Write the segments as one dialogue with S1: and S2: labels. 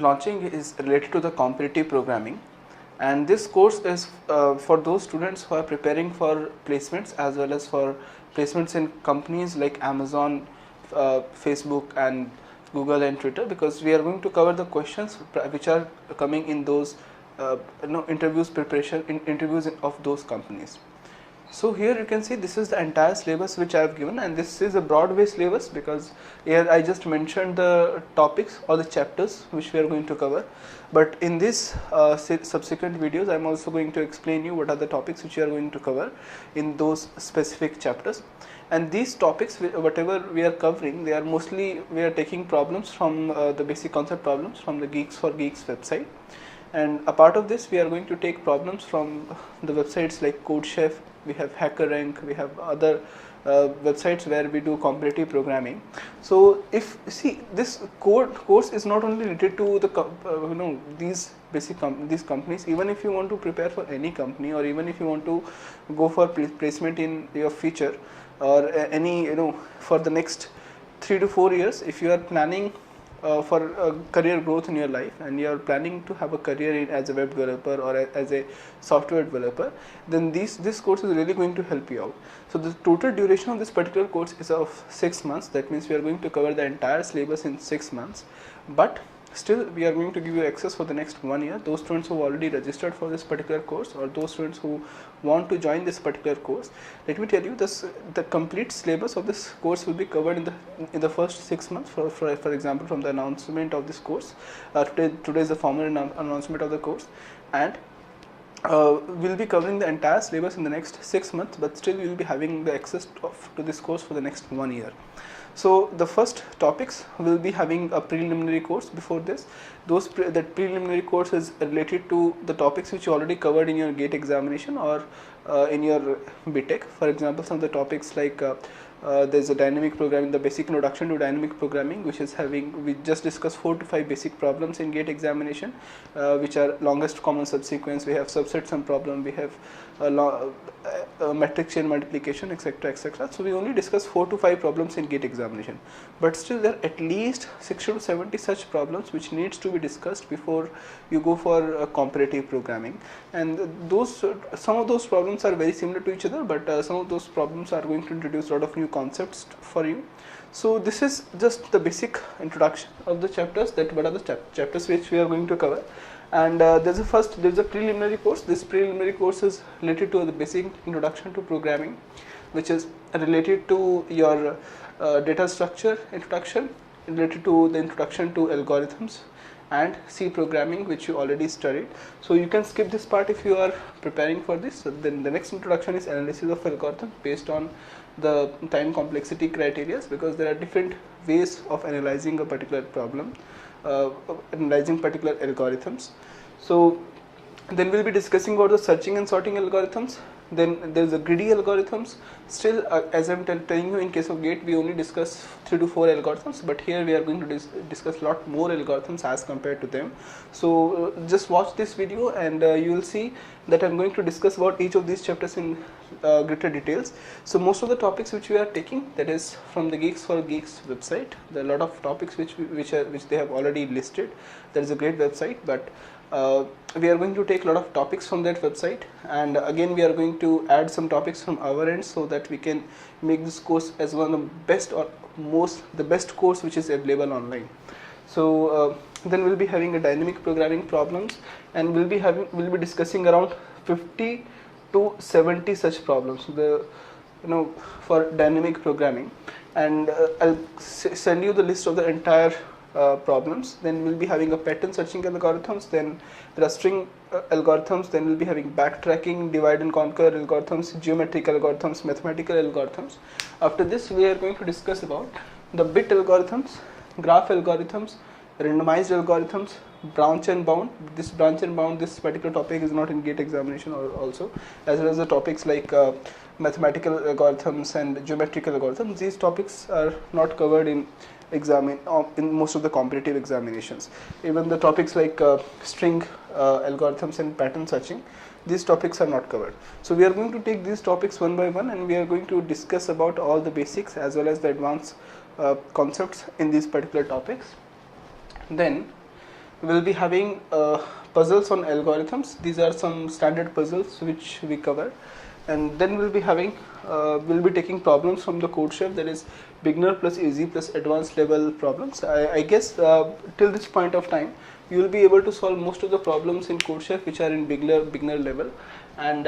S1: launching is related to the competitive programming, and this course is for those students who are preparing for placements as well as for placements in companies like Amazon, Facebook and Google and Twitter, because we are going to cover the questions which are coming in those interviews preparation in interviews of those companies. So here you can see this is the entire syllabus which I have given, and this is a broad-based syllabus because here I just mentioned the topics or the chapters which we are going to cover. But in this subsequent videos, I am also going to explain you what are the topics which we are going to cover in those specific chapters. And these topics, whatever we are covering, they are mostly we are taking problems from the basic concept problems from the Geeks for Geeks website. And a part of this, we are going to take problems from the websites like CodeChef, we have HackerRank, we have other websites where we do competitive programming. So if see this course is not only related to the these basic these companies. Even if you want to prepare for any company, or even if you want to go for placement in your future, or any for the next 3 to 4 years, if you are planning for career growth in your life and you are planning to have a career as a web developer or as a software developer, then this course is really going to help you out. So the total duration of this particular course is of 6 months. That means we are going to cover the entire syllabus in 6 months, but still we are going to give you access for the next 1 year. Those students who have already registered for this particular course, or those students who want to join this particular course, let me tell you the complete syllabus of this course will be covered in the first 6 months. For example, from the announcement of this course, today is the formal announcement of the course, and we'll be covering the entire syllabus in the next 6 months, but still we will be having the access to this course for the next 1 year. So the first topics will be having a preliminary course before this. That preliminary course is related to the topics which you already covered in your GATE examination or in your BTech. For example, some of the topics like there's a dynamic programming, the basic introduction to dynamic programming, which is we just discussed 4 to 5 basic problems in GATE examination, which are longest common subsequence, we have subset sum problem, we have matrix chain multiplication, etc, etc. So we only discuss 4 to 5 problems in GATE examination, but still there are at least 60 to 70 such problems which needs to be discussed before you go for competitive programming. And some of those problems are very similar to each other, but some of those problems are going to introduce a lot of new concepts for you. So this is just the basic introduction of the chapters, that what are the chapters which we are going to cover. And there's a preliminary course. This preliminary course is related to the basic introduction to programming, which is related to your data structure introduction, related to the introduction to algorithms and C programming, which you already studied. So you can skip this part if you are preparing for this. So then the next introduction is analysis of algorithm based on the time complexity criteria, because there are different ways of analyzing a particular problem, analyzing particular algorithms. So then we'll be discussing about the searching and sorting algorithms. Then there's the greedy algorithms. Still, as I'm telling you, in case of GATE, we only discuss 3 to 4 algorithms, but here we are going to discuss a lot more algorithms as compared to them. So just watch this video and you will see that I'm going to discuss about each of these chapters in greater details. So most of the topics which we are taking, that is from the Geeks for Geeks website. There are a lot of topics which they have already listed. There is a great website, but we are going to take a lot of topics from that website, and again we are going to add some topics from our end so that we can make this course as one of the best or the best course which is available online. So then we'll be having a dynamic programming problems, and we'll be discussing around 50 to 70 such problems for dynamic programming, and I'll send you the list of the entire problems. Then we'll be having a pattern searching algorithms, then clustering algorithms, then we'll be having backtracking, divide and conquer algorithms, geometric algorithms, mathematical algorithms. After this, we are going to discuss about the bit algorithms, graph algorithms, randomized algorithms, branch and bound. This particular topic is not in GATE examination also, as well as the topics like mathematical algorithms and geometrical algorithms. These topics are not covered in most of the competitive examinations. Even the topics like string algorithms and pattern searching, these topics are not covered. So we are going to take these topics one by one, and we are going to discuss about all the basics as well as the advanced concepts in these particular topics. Then We will be having puzzles on algorithms. These are some standard puzzles which we cover, and then we'll be having we'll be taking problems from the CodeChef, that is beginner plus easy plus advanced level problems. I guess till this point of time you will be able to solve most of the problems in CodeChef which are in beginner level, and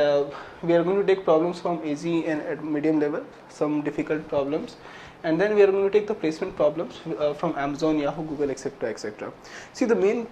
S1: we are going to take problems from easy and at medium level, some difficult problems, and then we are going to take the placement problems from Amazon, Yahoo, Google, etc., etc. See, the main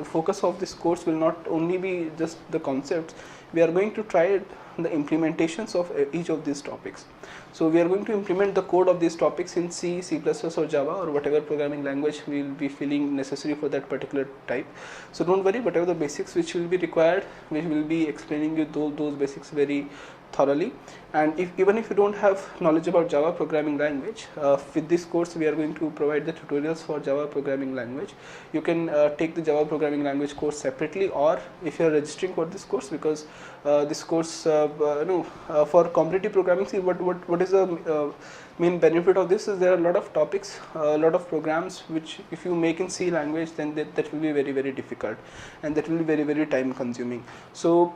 S1: focus of this course will not only be just the concepts. We are going to try the implementations of each of these topics. So we are going to implement the code of these topics in C, C++ or Java or whatever programming language we will be feeling necessary for that particular type. So don't worry, whatever the basics which will be required, we will be explaining you those basics very thoroughly. And even if you don't have knowledge about Java programming language, with this course we are going to provide the tutorials for Java programming language. You can take the Java programming language course separately, or if you are registering for this course, because this course for competitive programming, see what is the main benefit of this is there are a lot of topics, a lot of programs which if you make in C language, then that will be very difficult, and that will be very time consuming. So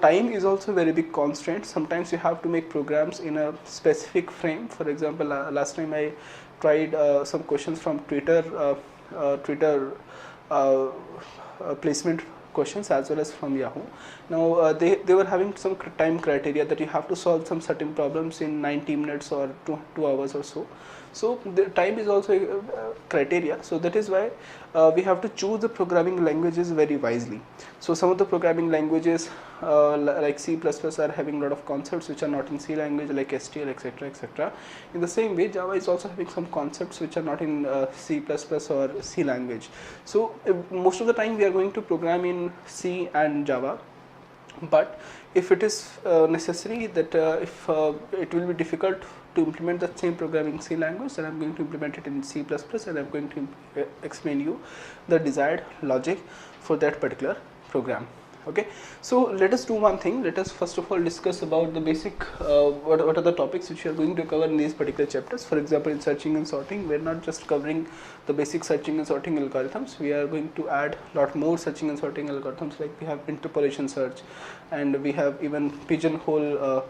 S1: time is also a very big constraint. Sometimes you have to make programs in a specific frame. For example, last time I tried some questions from Twitter placement questions as well as from Yahoo. Now they were having some time criteria that you have to solve some certain problems in 90 minutes or 2 hours or so. So the time is also a criteria. So that is why we have to choose the programming languages very wisely. So some of the programming languages like C++ are having a lot of concepts which are not in C language, like STL, etc., etc. In the same way, Java is also having some concepts which are not in C++ or C language. So most of the time we are going to program in C and Java. But if it is necessary that if it will be difficult to implement the same programming C language, then I am going to implement it in C++, and I am going to explain you the desired logic for that particular program. Okay, so let us do one thing. Let us first of all discuss about the basic what are the topics which we are going to cover in these particular chapters. For example, in searching and sorting, we are not just covering the basic searching and sorting algorithms. We are going to add a lot more searching and sorting algorithms, like we have interpolation search, and we have even pigeonhole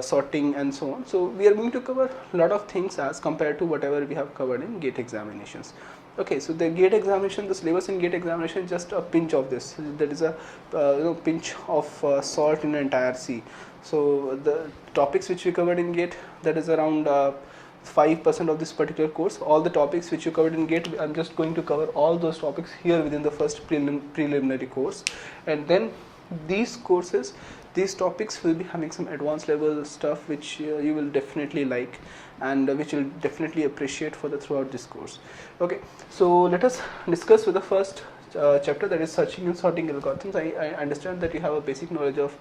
S1: sorting and so on. So we are going to cover a lot of things as compared to whatever we have covered in GATE examinations. Okay, so the GATE examination, the syllabus in GATE examination is just a pinch of this. That is a pinch of salt in an entire sea. So the topics which we covered in GATE, that is around 5% of this particular course. All the topics which you covered in GATE, I'm just going to cover all those topics here within the first preliminary course, and then these courses, these topics will be having some advanced level stuff which you will definitely like, and which you'll definitely appreciate for the throughout this course. Okay, so let us discuss with the first chapter, that is searching and sorting algorithms. I understand that you have a basic knowledge of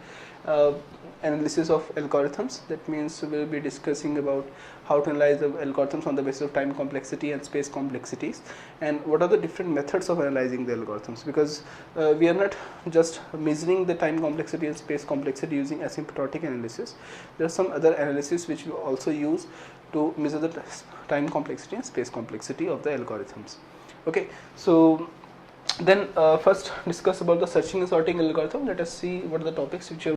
S1: analysis of algorithms. That means we will be discussing about how to analyze the algorithms on the basis of time complexity and space complexities, and what are the different methods of analyzing the algorithms, because we are not just measuring the time complexity and space complexity using asymptotic analysis. There are some other analysis which we also use to measure the time complexity and space complexity of the algorithms. Okay, so then first discuss about the searching and sorting algorithm. Let us see what are the topics which are